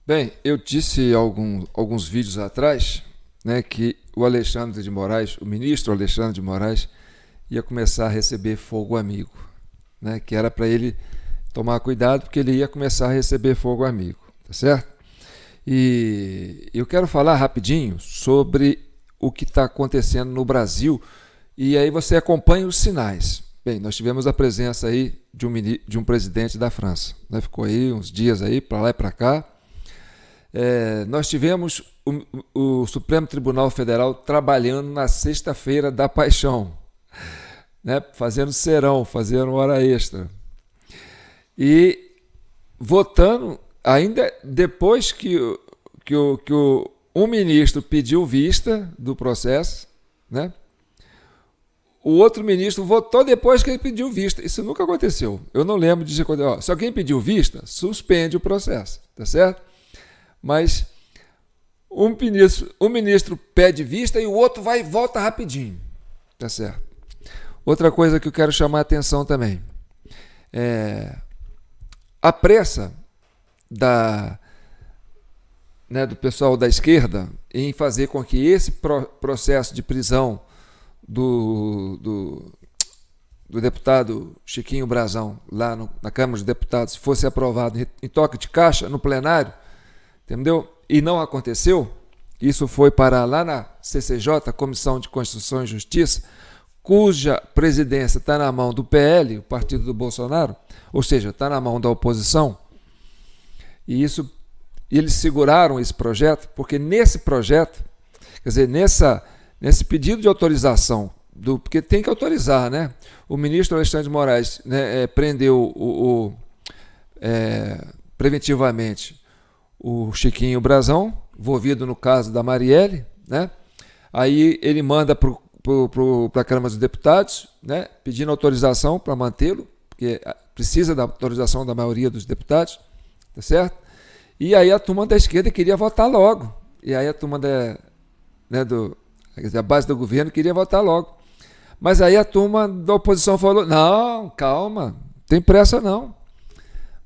Bem, eu disse alguns vídeos atrás, né, que o Alexandre de Moraes, o ministro Alexandre de Moraes, ia começar a receber fogo amigo, né, que era para ele tomar cuidado porque ele ia começar a receber fogo amigo, tá certo? E eu quero falar rapidinho sobre o que está acontecendo no Brasil e aí você acompanha os sinais. Bem, nós tivemos a presença aí de um presidente da França, né? Ficou aí uns dias aí para lá e para cá. Nós tivemos o Supremo Tribunal Federal trabalhando na sexta-feira da paixão, né? Fazendo serão, fazendo hora extra. E votando ainda depois que um ministro pediu vista do processo, né? O outro ministro votou depois que ele pediu vista. Isso nunca aconteceu. Eu não lembro de dizer, se alguém pediu vista, suspende o processo, tá certo? Mas um ministro pede vista e o outro vai e volta rapidinho, tá certo? Outra coisa que eu quero chamar a atenção também a pressa do pessoal da esquerda em fazer com que esse processo de prisão do deputado Chiquinho Brazão lá na Câmara dos Deputados fosse aprovado em toque de caixa no plenário, entendeu? E não aconteceu. Isso foi parar lá na CCJ, Comissão de Constituição e Justiça, cuja presidência está na mão do PL, o partido do Bolsonaro, ou seja, está na mão da oposição. E eles seguraram esse projeto, porque nesse projeto, quer dizer, nesse pedido de autorização, porque tem que autorizar, né? O ministro Alexandre de Moraes, né, prendeu preventivamente o Chiquinho Brazão, envolvido no caso da Marielle, né? Aí ele manda para a Câmara dos Deputados, né, pedindo autorização para mantê-lo, porque precisa da autorização da maioria dos deputados, tá certo? E aí a turma da esquerda queria votar logo. E aí a turma a base do governo queria votar logo. Mas aí a turma da oposição falou, não, calma, não tem pressa não.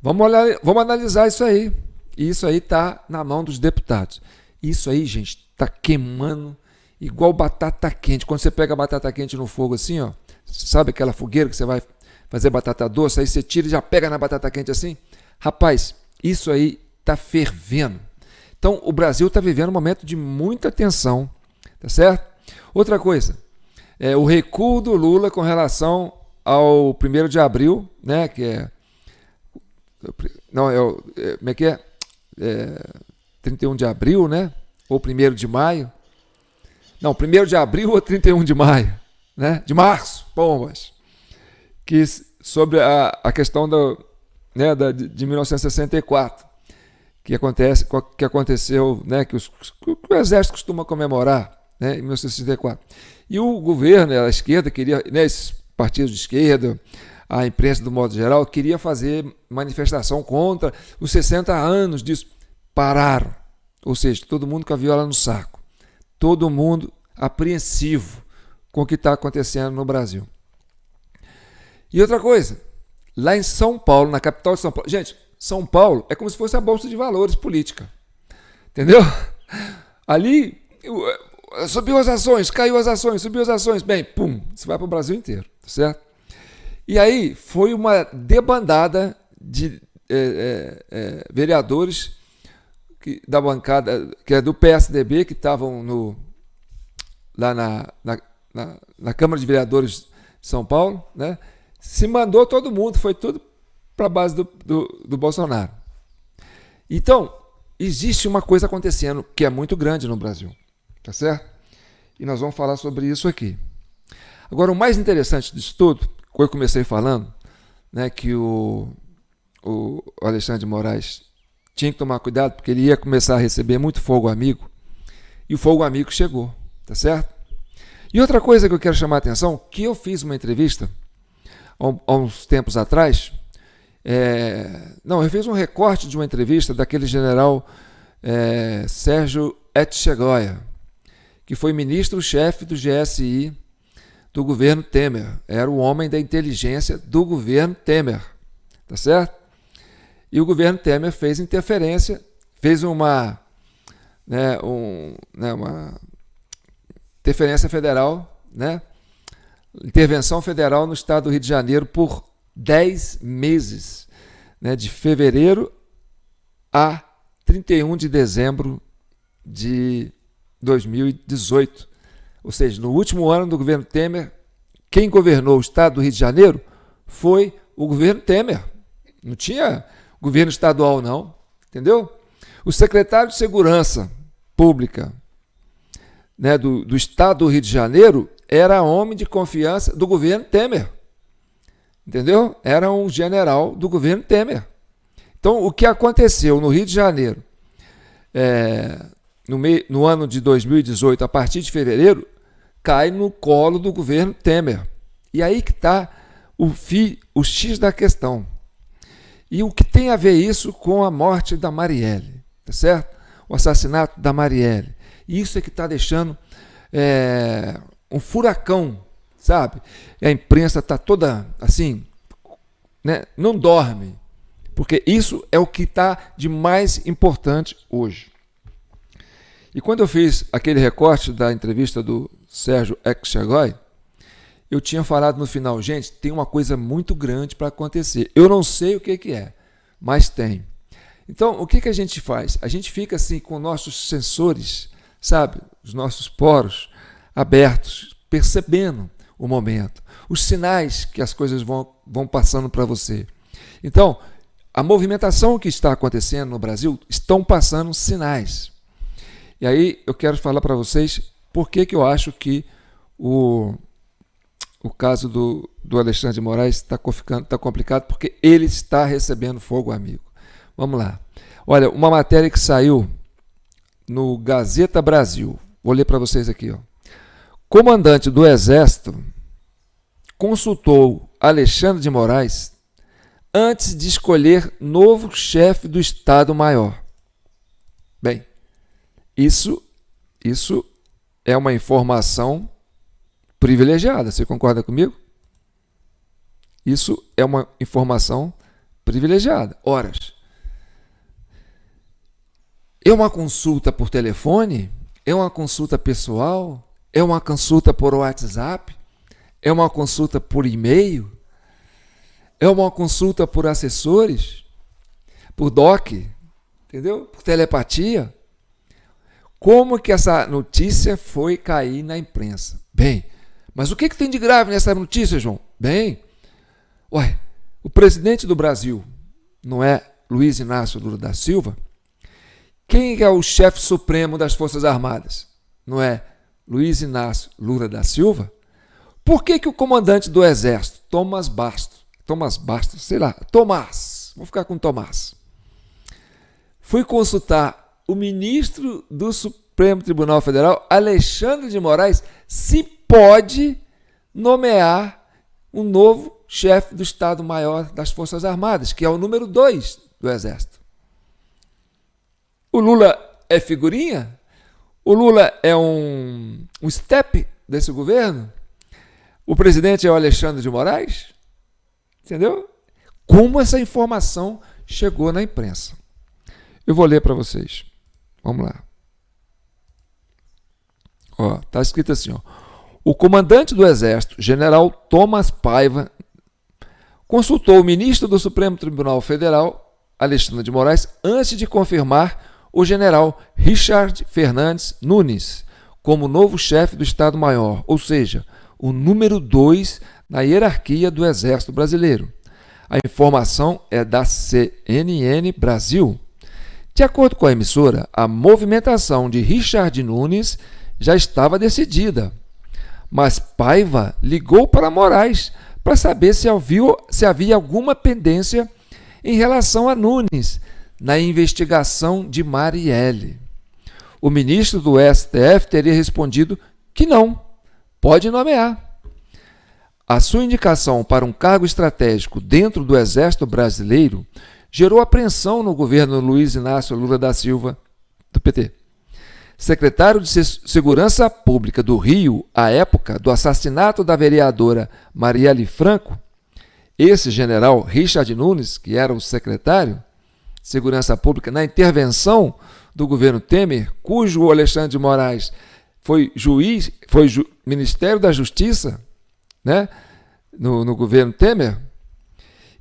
Vamos analisar isso aí. E isso aí está na mão dos deputados. Isso aí, gente, está queimando igual batata quente. Quando você pega a batata quente no fogo assim, ó, sabe aquela fogueira que você vai fazer batata doce, aí você tira e já pega na batata quente assim? Rapaz, isso aí está fervendo. Então, o Brasil está vivendo um momento de muita tensão, tá certo? Outra coisa, o recuo do Lula com relação ao 1º de abril, né, que é... Não, como é que é? 31 de abril, né? Ou 1º de maio. Não, 1º de abril ou 31 de maio, né? De março, pombas. Que sobre a questão de 1964, que aconteceu, né? Que o Exército costuma comemorar, né? Em 1964. E o governo, a esquerda, queria, né, esses partidos de esquerda, a imprensa do modo geral, queria fazer manifestação contra os 60 anos disso. Pararam. Ou seja, todo mundo com a viola no saco. Todo mundo apreensivo com o que está acontecendo no Brasil. E outra coisa, lá em São Paulo, na capital de São Paulo, gente, São Paulo é como se fosse a Bolsa de Valores política. Entendeu? Ali, subiu as ações, caiu as ações, subiu as ações. Bem, pum, isso vai para o Brasil inteiro, certo? E aí foi uma debandada de vereadores da bancada, que é do PSDB, que estavam lá na Câmara de Vereadores de São Paulo, né? Se mandou todo mundo, foi tudo para a base do Bolsonaro. Então, existe uma coisa acontecendo que é muito grande no Brasil, tá certo? E nós vamos falar sobre isso aqui. Agora, o mais interessante disso tudo, que eu comecei falando, né, que o Alexandre de Moraes tinha que tomar cuidado, porque ele ia começar a receber muito fogo amigo, e o fogo amigo chegou, tá certo? E outra coisa que eu quero chamar a atenção, que eu fiz uma entrevista há uns tempos atrás, eu fiz um recorte de uma entrevista daquele general Sérgio Etchegoia, que foi ministro-chefe do GSI do governo Temer, era o homem da inteligência do governo Temer, tá certo? E o governo Temer fez interferência, fez uma interferência federal, intervenção federal no estado do Rio de Janeiro por 10 meses, de fevereiro a 31 de dezembro de 2018. Ou seja, no último ano do governo Temer, quem governou o estado do Rio de Janeiro foi o governo Temer. Não tinha governo estadual, não. Entendeu? O secretário de Segurança Pública do estado do Rio de Janeiro era homem de confiança do governo Temer. Entendeu? Era um general do governo Temer. Então, o que aconteceu no Rio de Janeiro no ano de 2018, a partir de fevereiro, cai no colo do governo Temer. E aí que está o X da questão. E o que tem a ver isso com a morte da Marielle, tá certo? O assassinato da Marielle. Isso é que está deixando um furacão, sabe? A imprensa está toda assim, não dorme, porque isso é o que está de mais importante hoje. E quando eu fiz aquele recorte da entrevista do Sérgio Ecchagoy, eu tinha falado no final, gente, tem uma coisa muito grande para acontecer. Eu não sei o que é, mas tem. Então, o que a gente faz? A gente fica assim com nossos sensores, sabe? Os nossos poros abertos, percebendo o momento, os sinais que as coisas vão passando para você. Então, a movimentação que está acontecendo no Brasil estão passando sinais. E aí eu quero falar para vocês por que eu acho que o caso do Alexandre de Moraes está complicado, porque ele está recebendo fogo amigo. Vamos lá. Olha, uma matéria que saiu no Gazeta Brasil. Vou ler para vocês aqui. Ó. Comandante do Exército consultou Alexandre de Moraes antes de escolher novo chefe do Estado-Maior. Bem, isso é uma informação privilegiada. Você concorda comigo? Isso é uma informação privilegiada. Horas. É uma consulta por telefone? É uma consulta pessoal? É uma consulta por WhatsApp? É uma consulta por e-mail? É uma consulta por assessores? Por doc? Entendeu? Por telepatia? Como que essa notícia foi cair na imprensa? Bem, mas o que tem de grave nessa notícia, João? Bem, o presidente do Brasil não é Luiz Inácio Lula da Silva? Quem é o chefe supremo das Forças Armadas? Não é Luiz Inácio Lula da Silva? Por que o comandante do Exército, Tomás Bastos, vou ficar com Tomás, foi consultar o ministro do Supremo Tribunal Federal, Alexandre de Moraes, se pode nomear um novo chefe do Estado-Maior das Forças Armadas, que é o número 2 do Exército? O Lula é figurinha? O Lula é um step desse governo? O presidente é o Alexandre de Moraes? Entendeu? Como essa informação chegou na imprensa? Eu vou ler para vocês. Vamos lá. Está escrito assim. O comandante do Exército, general Thomas Paiva, consultou o ministro do Supremo Tribunal Federal, Alexandre de Moraes, antes de confirmar o general Richard Fernandes Nunes como novo chefe do Estado-Maior, ou seja, o número 2 na hierarquia do Exército Brasileiro. A informação é da CNN Brasil. De acordo com a emissora, a movimentação de Richard Nunes já estava decidida, mas Paiva ligou para Moraes para saber se havia alguma pendência em relação a Nunes na investigação de Marielle. O ministro do STF teria respondido que não, pode nomear. A sua indicação para um cargo estratégico dentro do Exército Brasileiro gerou apreensão no governo Luiz Inácio Lula da Silva, do PT. Secretário de Segurança Pública do Rio, à época do assassinato da vereadora Marielle Franco, esse general Richard Nunes, que era o secretário, Segurança Pública, na intervenção do governo Temer, cujo Alexandre de Moraes foi juiz, Ministério da Justiça, né, no governo Temer.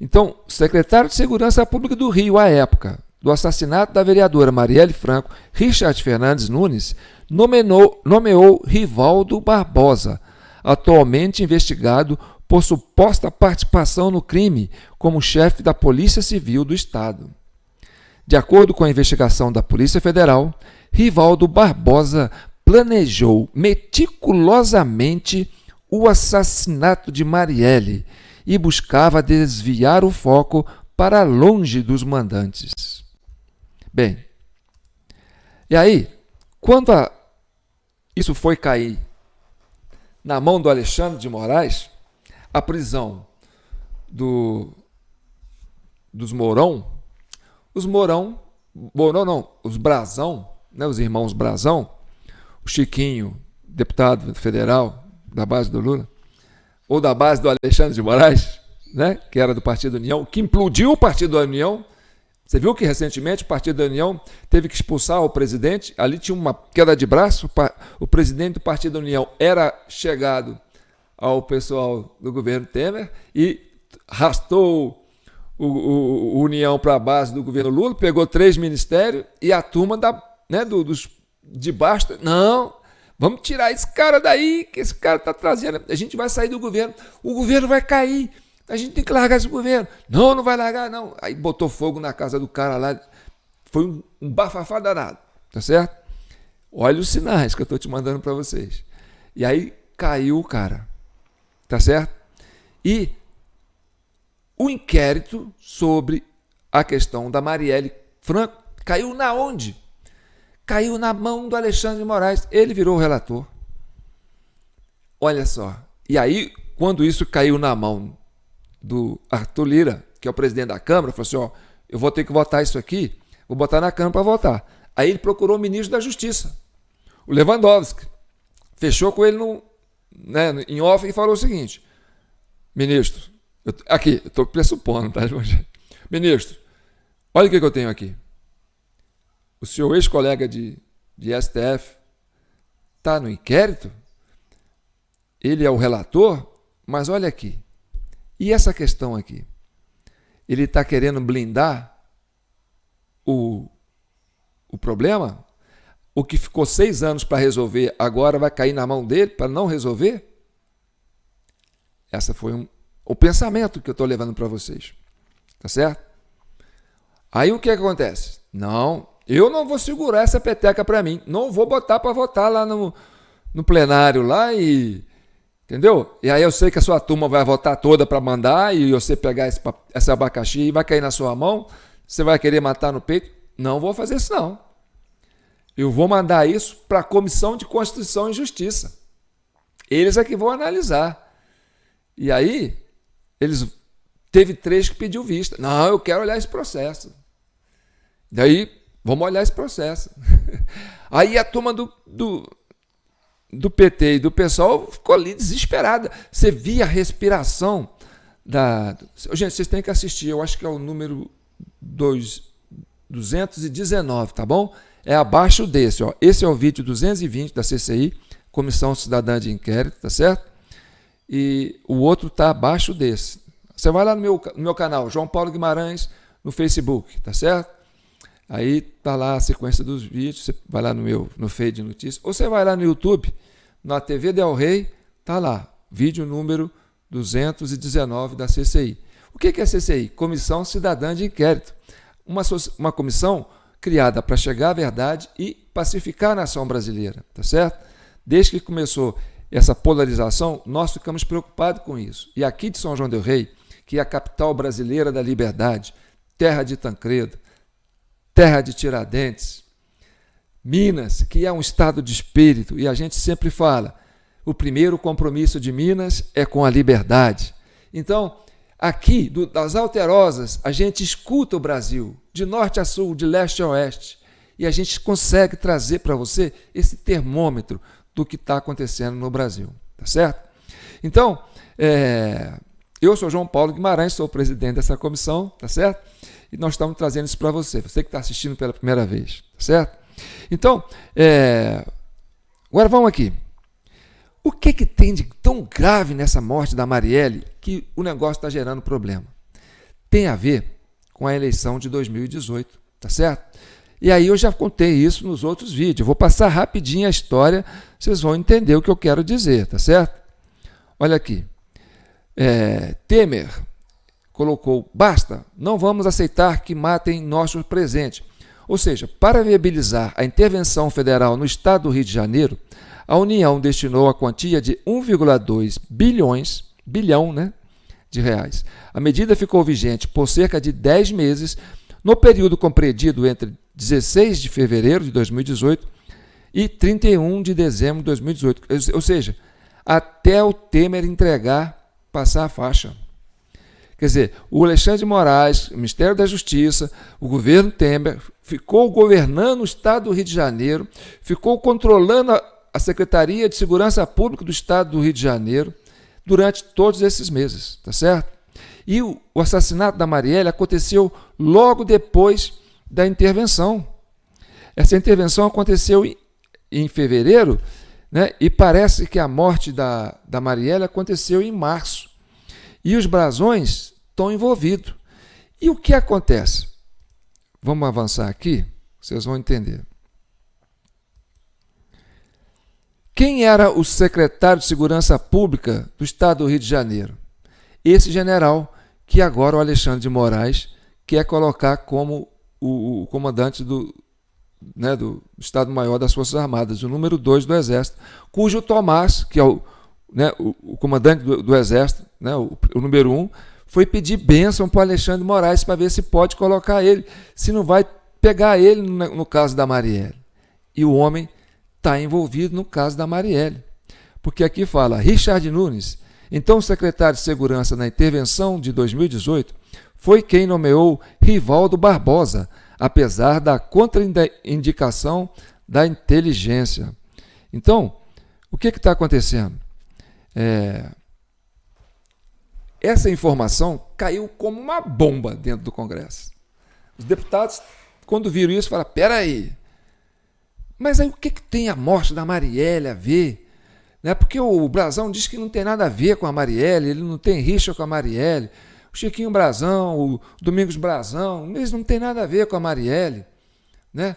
Então, o secretário de Segurança Pública do Rio, à época do assassinato da vereadora Marielle Franco, Richard Fernandes Nunes, nomeou Rivaldo Barbosa, atualmente investigado por suposta participação no crime como chefe da Polícia Civil do Estado. De acordo com a investigação da Polícia Federal, Rivaldo Barbosa planejou meticulosamente o assassinato de Marielle e buscava desviar o foco para longe dos mandantes. Bem, e aí, quando isso foi cair na mão do Alexandre de Moraes, a prisão dos Mourão, os Brazão, né, os irmãos Brazão, o Chiquinho, deputado federal da base do Lula, ou da base do Alexandre de Moraes, né, que era do Partido União, que implodiu o Partido da União. Você viu que recentemente o Partido da União teve que expulsar o presidente, ali tinha uma queda de braço, o presidente do Partido da União era chegado ao pessoal do governo Temer e arrastou o União para a base do governo Lula, pegou 3 ministérios e a turma dos de baixo, não, vamos tirar esse cara daí, que esse cara está trazendo, a gente vai sair do governo, o governo vai cair, a gente tem que largar esse governo. Não, não vai largar, não. Aí botou fogo na casa do cara lá. Foi um bafafá danado, tá certo? Olha os sinais que eu estou te mandando para vocês. E aí caiu o cara, tá certo? E o inquérito sobre a questão da Marielle Franco caiu na onde? Caiu na mão do Alexandre de Moraes. Ele virou o relator. Olha só. E aí, quando isso caiu na mão do Arthur Lira, que é o presidente da Câmara, falou assim, ó, eu vou ter que votar isso aqui, vou botar na Câmara para votar. Aí ele procurou o ministro da Justiça, o Lewandowski, fechou com ele em off e falou o seguinte, ministro, eu estou pressupondo, tá? Ministro, olha o que eu tenho aqui. O seu ex-colega de STF está no inquérito, ele é o relator, mas olha aqui, e essa questão aqui? Ele está querendo blindar o problema? O que ficou 6 anos para resolver, agora vai cair na mão dele para não resolver? Essa foi o pensamento que eu estou levando para vocês. Tá certo? Aí o que acontece? Não, eu não vou segurar essa peteca para mim. Não vou botar para votar lá no plenário lá e... Entendeu? E aí eu sei que a sua turma vai votar toda para mandar e você pegar esse abacaxi e vai cair na sua mão, você vai querer matar no peito. Não vou fazer isso, não. Eu vou mandar isso para a Comissão de Constituição e Justiça. Eles é que vão analisar. E aí, teve 3 que pediu vista. Não, eu quero olhar esse processo. Daí, vamos olhar esse processo. Aí a turma do PT e do PSOL ficou ali desesperada. Você via a respiração Gente, vocês têm que assistir, eu acho que é o número 219, tá bom? É abaixo desse, ó. Esse é o vídeo 220 da CCI, Comissão Cidadã de Inquérito, tá certo? E o outro tá abaixo desse. Você vai lá no meu canal, João Paulo Guimarães, no Facebook, tá certo? Aí tá lá a sequência dos vídeos, você vai lá no feed de notícias, ou você vai lá no YouTube, na TV Del Rey, tá lá, vídeo número 219 da CCI. O que é a CCI? Comissão Cidadã de Inquérito. Uma comissão criada para chegar à verdade e pacificar a nação brasileira, tá certo? Desde que começou essa polarização, nós ficamos preocupados com isso. E aqui de São João del Rei, que é a capital brasileira da liberdade, terra de Tancredo, terra de Tiradentes, Minas, que é um estado de espírito, e a gente sempre fala, o primeiro compromisso de Minas é com a liberdade. Então, aqui, das Alterosas, a gente escuta o Brasil, de norte a sul, de leste a oeste, e a gente consegue trazer para você esse termômetro do que está acontecendo no Brasil, tá certo? Então, eu sou João Paulo Guimarães, sou o presidente dessa comissão, tá certo? e nós estamos trazendo isso para você que está assistindo pela primeira vez, certo? Então, agora vamos aqui. O que tem de tão grave nessa morte da Marielle que o negócio está gerando problema? Tem a ver com a eleição de 2018, tá certo? E aí eu já contei isso nos outros vídeos. Eu vou passar rapidinho a história, vocês vão entender o que eu quero dizer, tá certo? Olha aqui. Temer colocou: basta, não vamos aceitar que matem nosso presente. Ou seja, para viabilizar a intervenção federal no estado do Rio de Janeiro, a União destinou a quantia de 1,2 bilhão, né, de reais. A medida ficou vigente por cerca de 10 meses, no período compreendido entre 16 de fevereiro de 2018 e 31 de dezembro de 2018. Ou seja, até o Temer passar a faixa. Quer dizer, o Alexandre de Moraes, o Ministério da Justiça, o governo Temer, ficou governando o estado do Rio de Janeiro, ficou controlando a Secretaria de Segurança Pública do estado do Rio de Janeiro durante todos esses meses, tá certo? E o assassinato da Marielle aconteceu logo depois da intervenção. Essa intervenção aconteceu em fevereiro, né? E parece que a morte da Marielle aconteceu em março. E os brasões estão envolvidos. E o que acontece? Vamos avançar aqui, vocês vão entender. Quem era o secretário de Segurança Pública do estado do Rio de Janeiro? Esse general que agora o Alexandre de Moraes quer colocar como o comandante do Estado-Maior das Forças Armadas, o número 2 do Exército, cujo Tomás, que é o comandante do Exército, né, o número 1, foi pedir bênção para o Alexandre de Moraes para ver se pode colocar ele, se não vai pegar ele no caso da Marielle. E o homem está envolvido no caso da Marielle. Porque aqui fala, Richard Nunes, então secretário de Segurança na intervenção de 2018, foi quem nomeou Rivaldo Barbosa, apesar da contraindicação da inteligência. Então, o que está acontecendo? Essa informação caiu como uma bomba dentro do Congresso. Os deputados, quando viram isso, falaram, peraí, mas aí o que tem a morte da Marielle a ver? Né? Porque o Brazão diz que não tem nada a ver com a Marielle, ele não tem rixa com a Marielle. O Chiquinho Brazão, o Domingos Brazão, eles não têm nada a ver com a Marielle. Né?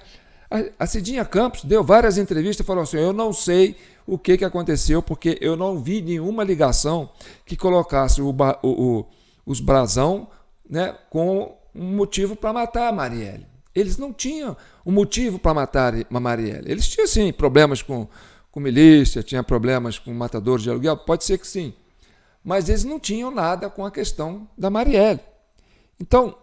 A Cidinha Campos deu várias entrevistas e falou assim, eu não sei o que aconteceu, porque eu não vi nenhuma ligação que colocasse os Brazão, né, com um motivo para matar a Marielle. Eles não tinham um motivo para matar a Marielle. Eles tinham, sim, problemas com milícia, tinham problemas com matadores de aluguel, pode ser que sim. Mas eles não tinham nada com a questão da Marielle. Então,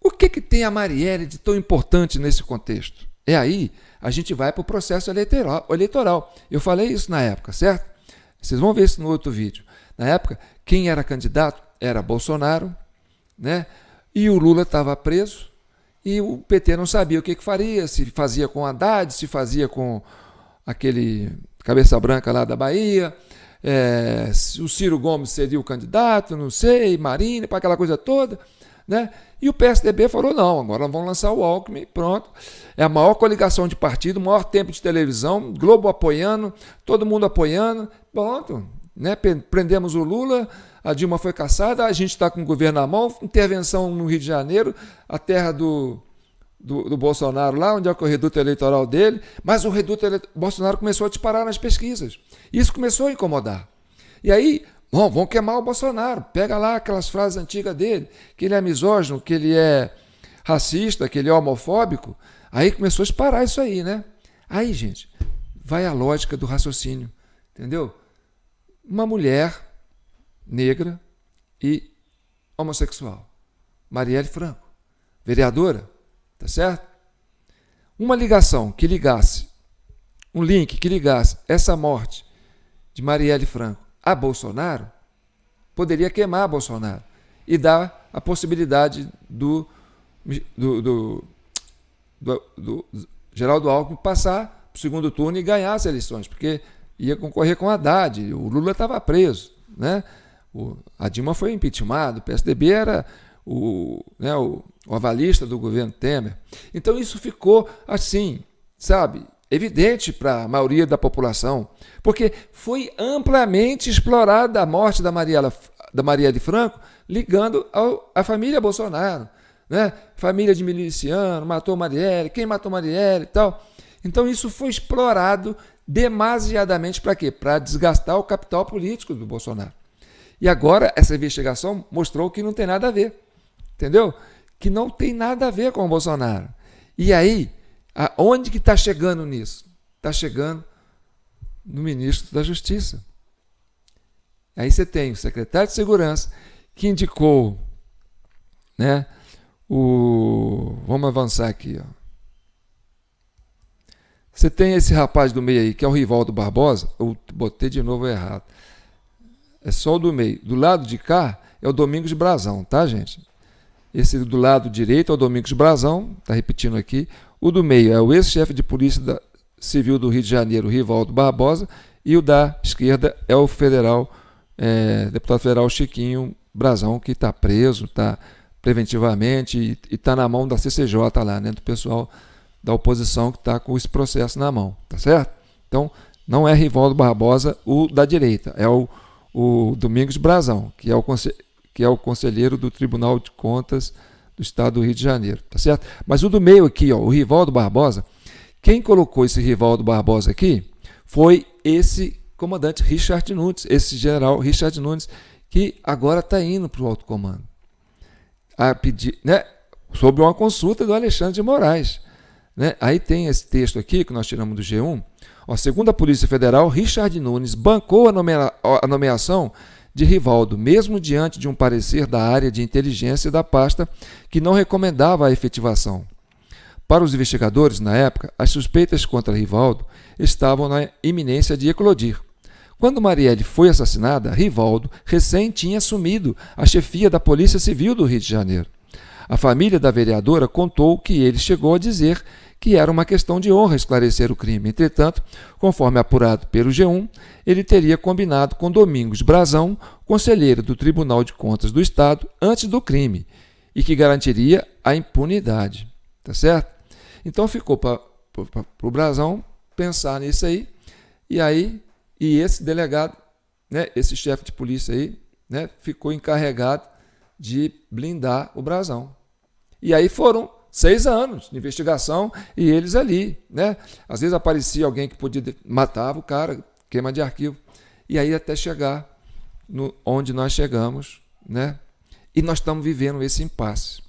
o que tem a Marielle de tão importante nesse contexto? Aí a gente vai para o processo eleitoral. Eu falei isso na época, certo? Vocês vão ver isso no outro vídeo. Na época, quem era candidato era Bolsonaro, né? E o Lula estava preso e o PT não sabia o que faria, se fazia com Haddad, se fazia com aquele cabeça branca lá da Bahia, se o Ciro Gomes seria o candidato, não sei, Marina, para aquela coisa toda, né? E o PSDB falou, não, agora vamos lançar o Alckmin, pronto. É a maior coligação de partido, o maior tempo de televisão, Globo apoiando, todo mundo apoiando, pronto. Né? Prendemos o Lula, a Dilma foi cassada, a gente está com o governo na mão, intervenção no Rio de Janeiro, a terra do Bolsonaro lá, onde é o reduto eleitoral dele, mas o Bolsonaro começou a disparar nas pesquisas. Isso começou a incomodar. E aí, vão queimar o Bolsonaro. Pega lá aquelas frases antigas dele, que ele é misógino, que ele é racista, que ele é homofóbico. Aí começou a disparar isso aí, né? Aí, gente, vai a lógica do raciocínio, entendeu? Uma mulher negra e homossexual. Marielle Franco, vereadora, tá certo? Uma ligação que ligasse, um link que ligasse essa morte de Marielle Franco a Bolsonaro, poderia queimar Bolsonaro e dar a possibilidade do Geraldo Alckmin passar para o segundo turno e ganhar as eleições, porque ia concorrer com Haddad, o Lula estava preso, né? A Dilma foi impeachmentada, o PSDB era o avalista do governo Temer. Então isso ficou assim, sabe, evidente para a maioria da população, porque foi amplamente explorada a morte da Marielle Franco, ligando à família Bolsonaro, né? Família de miliciano, matou Marielle, quem matou Marielle e tal. Então isso foi explorado demasiadamente para quê? Para desgastar o capital político do Bolsonaro. E agora essa investigação mostrou que não tem nada a ver, entendeu? Que não tem nada a ver com o Bolsonaro. E aí, onde que está chegando nisso? Está chegando no ministro da Justiça. Aí você tem o secretário de Segurança que indicou, né, vamos avançar aqui, ó. Você tem esse rapaz do meio aí, que é o Rivaldo Barbosa. Eu botei de novo errado. É só o do meio. Do lado de cá é o Domingos Brazão, tá, gente? Esse do lado direito é o Domingos Brazão, tá repetindo aqui. O do meio é o ex-chefe de Polícia Civil do Rio de Janeiro, Rivaldo Barbosa. E o da esquerda é o deputado federal Chiquinho Brazão, que está preso, está preventivamente e está na mão da CCJ lá, né, do pessoal da oposição que está com esse processo na mão, tá certo? Então, não é Rivaldo Barbosa o da direita, é o Domingos Brazão, que é o conselheiro do Tribunal de Contas do Estado do Rio de Janeiro, tá certo? Mas o do meio aqui, ó, o Rivaldo Barbosa, quem colocou esse Rivaldo Barbosa aqui foi esse comandante Richard Nunes, esse general Richard Nunes, que agora está indo para o alto comando, a pedir, né, sobre uma consulta do Alexandre de Moraes. Né? Aí tem esse texto aqui que nós tiramos do G1. Ó, segundo a Polícia Federal, Richard Nunes bancou a nomeação de Rivaldo, mesmo diante de um parecer da área de inteligência da pasta que não recomendava a efetivação. Para os investigadores, na época, as suspeitas contra Rivaldo estavam na iminência de eclodir. Quando Marielle foi assassinada, Rivaldo recém tinha assumido a chefia da Polícia Civil do Rio de Janeiro. A família da vereadora contou que ele chegou a dizer que era uma questão de honra esclarecer o crime. Entretanto, conforme apurado pelo G1, ele teria combinado com Domingos Brazão, conselheiro do Tribunal de Contas do Estado, antes do crime, e que garantiria a impunidade. Tá certo? Então ficou para o Brazão pensar nisso aí, e esse delegado, né, esse chefe de polícia aí, né, ficou encarregado de blindar o Brazão. E aí foram 6 anos de investigação e eles ali, né? Às vezes aparecia alguém que podia matava o cara, queima de arquivo. E aí até chegar onde nós chegamos, né? E nós estamos vivendo esse impasse.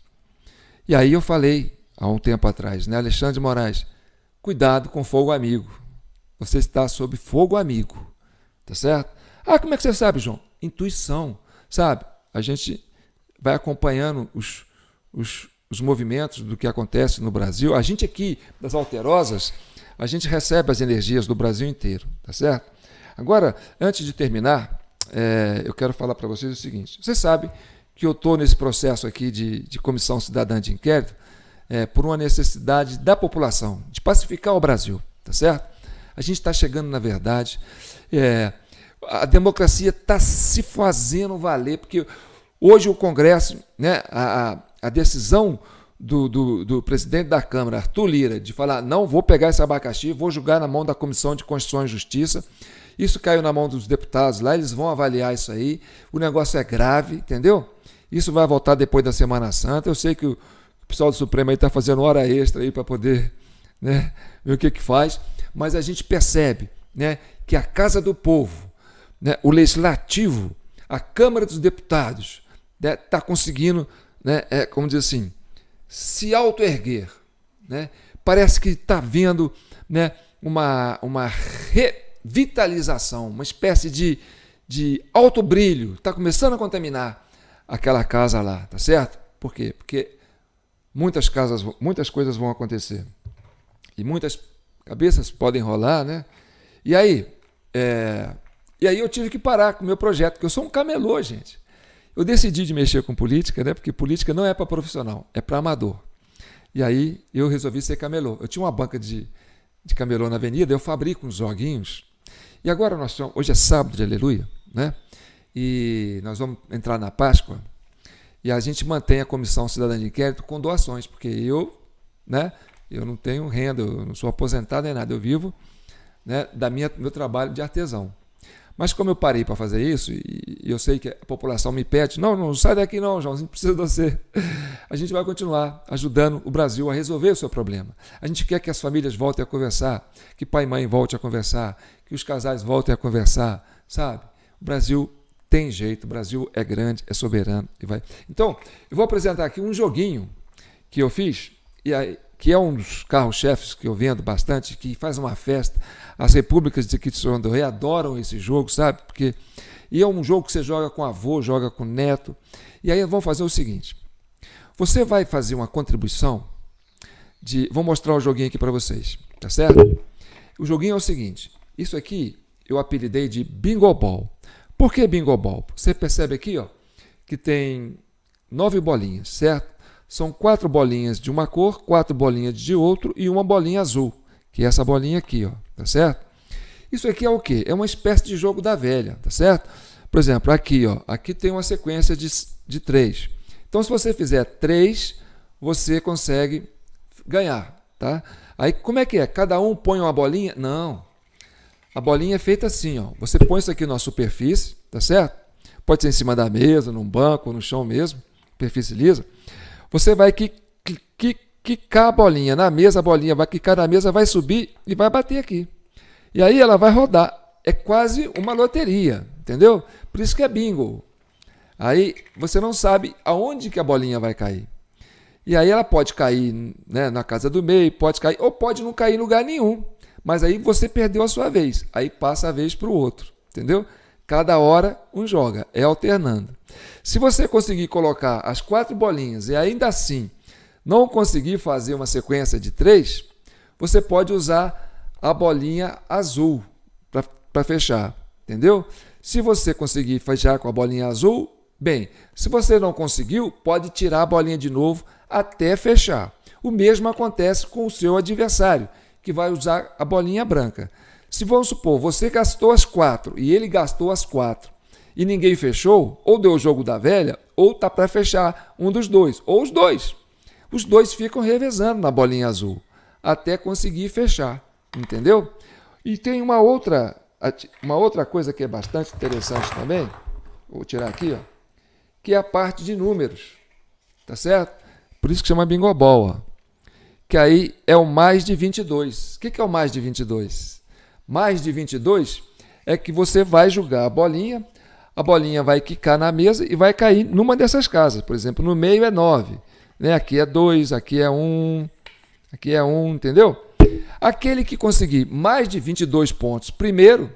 E aí eu falei há um tempo atrás, né, Alexandre de Moraes, cuidado com fogo amigo. Você está sob fogo amigo, tá certo? Ah, como é que você sabe, João? Intuição, sabe? A gente vai acompanhando os movimentos do que acontece no Brasil. A gente aqui, das Alterosas, a gente recebe as energias do Brasil inteiro, tá certo? Agora, antes de terminar, eu quero falar para vocês o seguinte. Vocês sabem que eu estou nesse processo aqui de comissão cidadã de inquérito por uma necessidade da população, de pacificar o Brasil, tá certo? A gente está chegando, na verdade, a democracia está se fazendo valer, porque hoje o Congresso, né, a decisão do presidente da Câmara, Arthur Lira, de falar, não vou pegar esse abacaxi, vou julgar na mão da Comissão de Constituição e Justiça, isso caiu na mão dos deputados lá, eles vão avaliar isso aí, o negócio é grave, entendeu? Isso vai voltar depois da Semana Santa, eu sei que o pessoal do Supremo aí está fazendo hora extra aí para poder, né, ver o que faz, mas a gente percebe, né, que a Casa do Povo, né, o Legislativo, a Câmara dos Deputados, está conseguindo, né, como diz assim, se auto-erguer. Né? Parece que está havendo, né, uma revitalização, uma espécie de alto brilho. Está começando a contaminar aquela casa lá, tá certo? Por quê? Porque muitas coisas vão acontecer. E muitas cabeças podem rolar, né? E aí eu tive que parar com o meu projeto, porque eu sou um camelô, gente. Eu decidi de mexer com política, né? Porque política não é para profissional, é para amador. E aí eu resolvi ser camelô. Eu tinha uma banca de camelô na avenida, eu fabrico uns joguinhos. E agora hoje é sábado de aleluia, né? E nós vamos entrar na Páscoa. E a gente mantém a Comissão Cidadã de Inquérito com doações, porque eu não tenho renda, eu não sou aposentado nem nada, eu vivo, né, meu trabalho de artesão. Mas como eu parei para fazer isso, e eu sei que a população me pede, não sai daqui não, João, a gente precisa de você. A gente vai continuar ajudando o Brasil a resolver o seu problema. A gente quer que as famílias voltem a conversar, que pai e mãe voltem a conversar, que os casais voltem a conversar, sabe? O Brasil tem jeito, o Brasil é grande, é soberano e vai. Então, eu vou apresentar aqui um joguinho que eu fiz, que é um dos carros-chefes que eu vendo bastante, que faz uma festa. As repúblicas de Quixondo adoram esse jogo, sabe? E é um jogo que você joga com avô, joga com neto. E aí vamos fazer o seguinte. Você vai fazer uma contribuição vou mostrar o joguinho aqui para vocês, tá certo? O joguinho é o seguinte. Isso aqui eu apelidei de Bingo Ball. Por que Bingo Ball? Você percebe aqui, ó, que tem 9 bolinhas, certo? São 4 bolinhas de uma cor, 4 bolinhas de outro e uma bolinha azul, que é essa bolinha aqui, ó, tá certo? Isso aqui é o quê? É uma espécie de jogo da velha, tá certo? Por exemplo, aqui, ó, aqui tem uma sequência de 3. Então, se você fizer 3, você consegue ganhar, tá? Aí, como é que é? Cada um põe uma bolinha? Não. A bolinha é feita assim, ó. Você põe isso aqui na superfície, tá certo? Pode ser em cima da mesa, num banco, no chão mesmo, superfície lisa. Você vai quicar a bolinha na mesa, a bolinha vai quicar na mesa, vai subir e vai bater aqui. E aí ela vai rodar. É quase uma loteria, entendeu? Por isso que é bingo. Aí você não sabe aonde que a bolinha vai cair. E aí ela pode cair, né, na casa do meio, pode cair, ou pode não cair em lugar nenhum. Mas aí você perdeu a sua vez. Aí passa a vez para o outro, entendeu? Cada hora um joga, é alternando. Se você conseguir colocar as 4 bolinhas e ainda assim não conseguir fazer uma sequência de 3, você pode usar a bolinha azul para fechar, entendeu? Se você conseguir fechar com a bolinha azul, bem. Se você não conseguiu, pode tirar a bolinha de novo até fechar. O mesmo acontece com o seu adversário, que vai usar a bolinha branca. Se vamos supor, você gastou as 4 e ele gastou as 4 e ninguém fechou, ou deu o jogo da velha, ou está para fechar um dos dois, ou os dois. Os dois ficam revezando na bolinha azul até conseguir fechar, entendeu? E tem uma outra coisa que é bastante interessante também, vou tirar aqui, ó, que é a parte de números, tá certo? Por isso que chama Bingo Ball, ó, que aí é o mais de 22. O que é o mais de 22? Mais de 22 é que você vai jogar a bolinha vai quicar na mesa e vai cair numa dessas casas. Por exemplo, no meio é 9, né? Aqui é 2, aqui é 1, aqui é 1, entendeu? Aquele que conseguir mais de 22 pontos primeiro,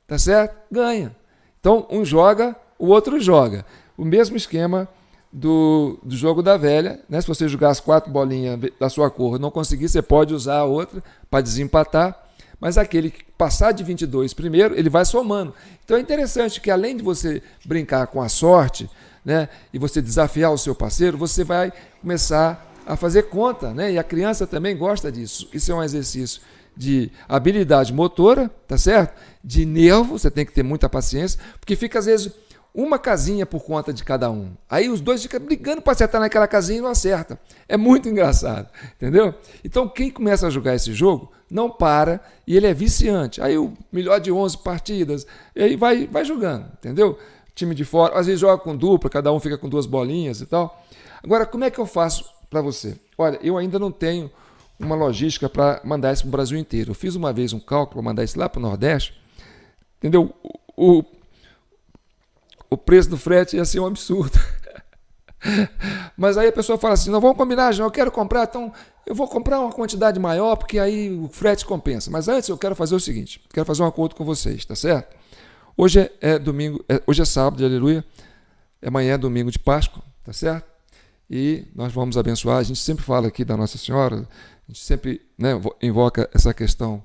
tá certo? Ganha. Então, um joga, o outro joga. O mesmo esquema do jogo da velha, né? Se você jogar as 4 bolinhas da sua cor e não conseguir, você pode usar a outra para desempatar. Mas aquele que passar de 22 primeiro, ele vai somando. Então é interessante que além de você brincar com a sorte, né, e você desafiar o seu parceiro, você vai começar a fazer conta, né? E a criança também gosta disso. Isso é um exercício de habilidade motora, tá certo? De nervo, você tem que ter muita paciência, porque fica às vezes uma casinha por conta de cada um. Aí os dois ficam brigando para acertar naquela casinha e não acerta. É muito engraçado, entendeu? Então quem começa a jogar esse jogo não para e ele é viciante. Aí o melhor de 11 partidas, e aí vai jogando, entendeu? Time de fora, às vezes joga com dupla, cada um fica com 2 bolinhas e tal. Agora, como é que eu faço para você? Olha, eu ainda não tenho uma logística para mandar isso para o Brasil inteiro. Eu fiz uma vez um cálculo para mandar isso lá para o Nordeste, entendeu? O preço do frete ia ser um absurdo. Mas aí a pessoa fala assim, não, vamos combinar, João, eu quero comprar, então eu vou comprar uma quantidade maior, porque aí o frete compensa. Mas antes eu quero fazer o seguinte, quero fazer um acordo com vocês, tá certo? Hoje é domingo, hoje é sábado, aleluia, amanhã é domingo de Páscoa, tá certo? E nós vamos abençoar, a gente sempre fala aqui da Nossa Senhora, a gente sempre, né, invoca essa questão,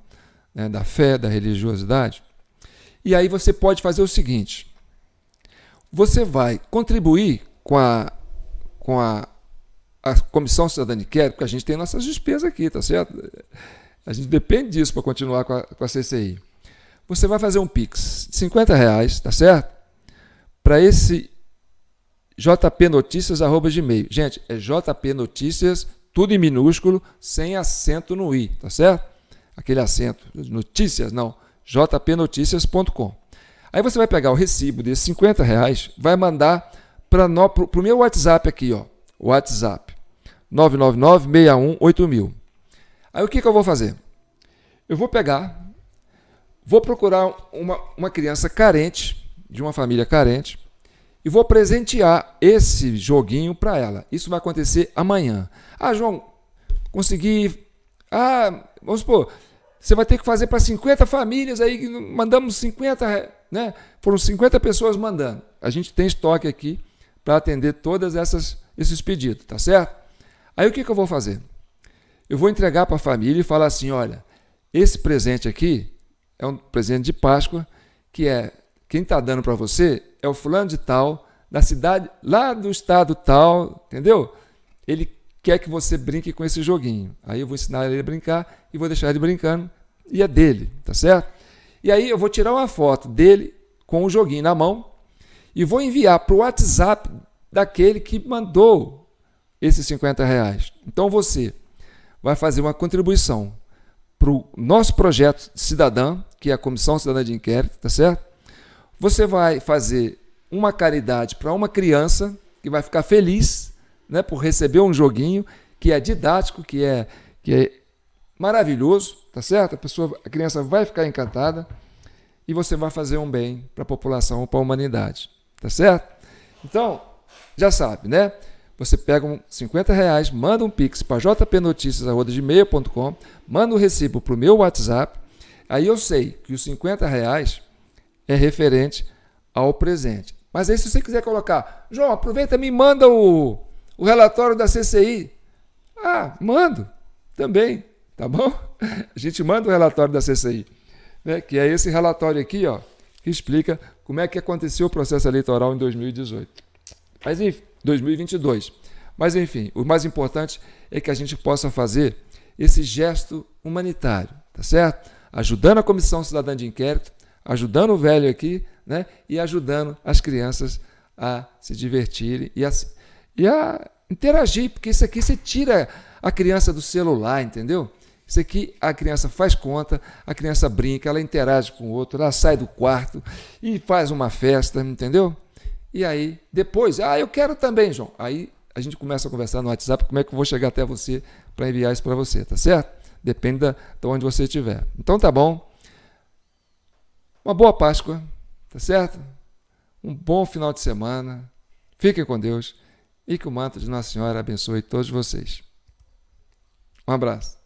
né, da fé, da religiosidade. E aí você pode fazer o seguinte, você vai contribuir com a Comissão Cidadã de Inquérito, porque a gente tem nossas despesas aqui, tá certo? A gente depende disso para continuar com a CCI. Você vai fazer um Pix de R$50, tá certo? Para esse jpnoticias@gmail. Gente, é jpnoticias, tudo em minúsculo, sem acento no i, tá certo? Aquele acento, notícias, não, jpnoticias.com. Aí você vai pegar o recibo desses R$50, vai mandar para o meu WhatsApp aqui, ó, WhatsApp, 999-618000. Aí o que eu vou fazer? Eu vou pegar, vou procurar uma criança carente, de uma família carente, e vou presentear esse joguinho para ela. Isso vai acontecer amanhã. Ah, João, consegui... Ah, vamos supor, você vai ter que fazer para 50 famílias, aí mandamos 50, né? Foram 50 pessoas mandando. A gente tem estoque aqui para atender todos esses pedidos, tá certo? Aí o que eu vou fazer? Eu vou entregar para a família e falar assim, olha, esse presente aqui é um presente de Páscoa, que é, quem está dando para você é o fulano de tal, da cidade, lá do estado tal, entendeu? Ele quer que você brinque com esse joguinho. Aí eu vou ensinar ele a brincar e vou deixar ele brincando, e é dele, tá certo? E aí eu vou tirar uma foto dele com o joguinho na mão e vou enviar para o WhatsApp daquele que mandou esses R$50. Então você vai fazer uma contribuição para o nosso projeto cidadã, que é a Comissão Cidadã de Inquérito, tá certo? Você vai fazer uma caridade para uma criança que vai ficar feliz, né, por receber um joguinho que é didático, que é maravilhoso, tá certo? A criança vai ficar encantada e você vai fazer um bem para a população, para a humanidade, tá certo? Então, já sabe, né? Você pega R$50, manda um pix para jpnoticias@gmail.com, manda o recibo para o meu WhatsApp, aí eu sei que os R$50 é referente ao presente. Mas aí se você quiser colocar, João, aproveita e me manda o relatório da CCI. Ah, mando também, tá bom? A gente manda o relatório da CCI, né? Que é esse relatório aqui, ó, que explica como é que aconteceu o processo eleitoral em 2018. Mas enfim, 2022. Mas enfim, o mais importante é que a gente possa fazer esse gesto humanitário, tá certo? Ajudando a Comissão Cidadã de Inquérito, ajudando o velho aqui, né? E ajudando as crianças a se divertirem e a interagir, porque isso aqui você tira a criança do celular, entendeu? Isso aqui a criança faz conta, a criança brinca, ela interage com o outro, ela sai do quarto e faz uma festa, entendeu? E aí, depois, eu quero também, João. Aí a gente começa a conversar no WhatsApp, como é que eu vou chegar até você para enviar isso para você, tá certo? Depende de onde você estiver. Então tá bom. Uma boa Páscoa, tá certo? Um bom final de semana. Fiquem com Deus e que o manto de Nossa Senhora abençoe todos vocês. Um abraço.